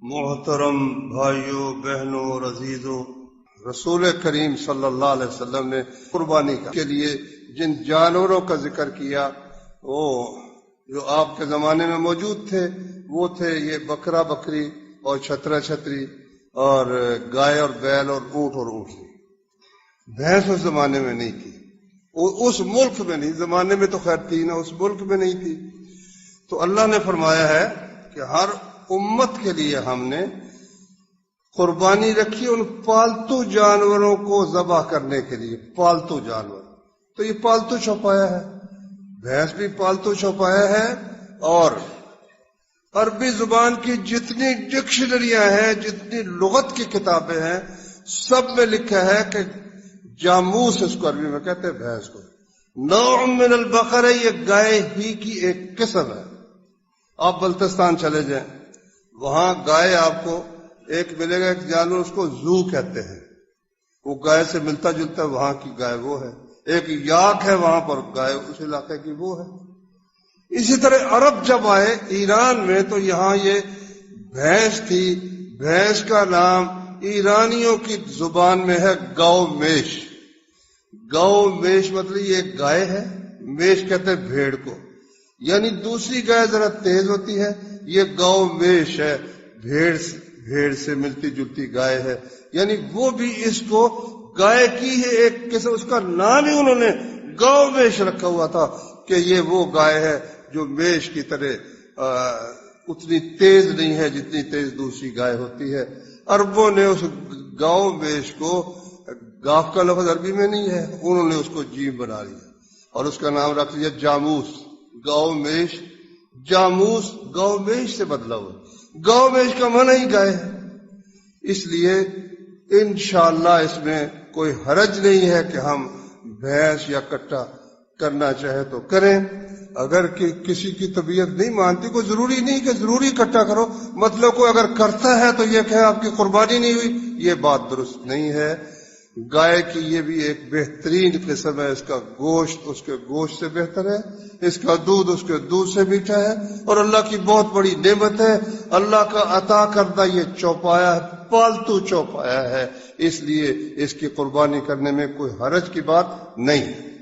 محترم بھائیوں، بہنوں اور عزیزوں، رسول کریم صلی اللہ علیہ وسلم نے قربانی کے لیے جن جانوروں کا ذکر کیا وہ جو آپ کے زمانے میں موجود تھے وہ تھے یہ بکرا بکری اور چھترا چھتری اور گائے اور بیل اور اونٹ اور اونٹنی۔ بھینس اس زمانے میں نہیں تھی، اس ملک میں نہیں، زمانے میں تو خیر تھی نا، اس ملک میں نہیں تھی۔ تو اللہ نے فرمایا ہے کہ ہر امت کے لیے ہم نے قربانی رکھی ان پالتو جانوروں کو ذبح کرنے کے لیے۔ پالتو جانور تو یہ پالتو چوپایا ہے، بھینس بھی پالتو چوپایا ہے، اور عربی زبان کی جتنی ڈکشنریاں ہیں، جتنی لغت کی کتابیں ہیں، سب میں لکھا ہے کہ جاموس، اس کو عربی میں کہتے ہیں بھینس کو، نوع من البقر، یہ گائے ہی کی ایک قسم ہے۔ آپ بلتستان چلے جائیں، وہاں گائے آپ کو ایک ملے گا، ایک جانور اس کو زو کہتے ہیں، وہ گائے سے ملتا جلتا ہے، وہاں کی گائے وہ ہے۔ ایک یاک ہے وہاں پر گائے اس علاقے کی وہ ہے۔ اسی طرح عرب جب آئے ایران میں تو یہاں یہ بھینس تھی۔ بھینس کا نام ایرانیوں کی زبان میں ہے گاؤ میش۔ گاؤ میش مطلب یہ ایک گائے ہے، میش کہتے ہیں بھیڑ کو، یعنی دوسری گائے ذرا تیز ہوتی ہے، یہ گاؤ میش ہے، بھیڑ سے ملتی جلتی گائے ہے، یعنی وہ بھی اس کو گائے کی ہے ایک قسم، اس کا نام ہی انہوں نے گاؤ میش رکھا ہوا تھا کہ یہ وہ گائے ہے جو میش کی طرح اتنی تیز نہیں ہے جتنی تیز دوسری گائے ہوتی ہے۔ عربوں نے اس گاؤ میش کو، گاف کا لفظ عربی میں نہیں ہے، انہوں نے اس کو جیم بنا لیا اور اس کا نام رکھ لیا جاموس۔ گاؤ میش، جاموس گاؤ میش سے بدلا ہوا۔ گاؤ میش کا معنی ہی گائے ہے، اس لیے انشاءاللہ اس میں کوئی حرج نہیں ہے کہ ہم بھینس یا کٹا کرنا چاہے تو کریں۔ اگر کسی کی طبیعت نہیں مانتی، کوئی ضروری نہیں کہ ضروری کٹا کرو، مطلب کوئی اگر کرتا ہے تو یہ کہ آپ کی قربانی نہیں ہوئی، یہ بات درست نہیں ہے۔ گائے کی یہ بھی ایک بہترین قسم ہے، اس کا گوشت اس کے گوشت سے بہتر ہے، اس کا دودھ اس کے دودھ سے میٹھا ہے، اور اللہ کی بہت بڑی نعمت ہے، اللہ کا عطا کردہ یہ چوپایا ہے، پالتو چوپایا ہے، اس لیے اس کی قربانی کرنے میں کوئی حرج کی بات نہیں ہے۔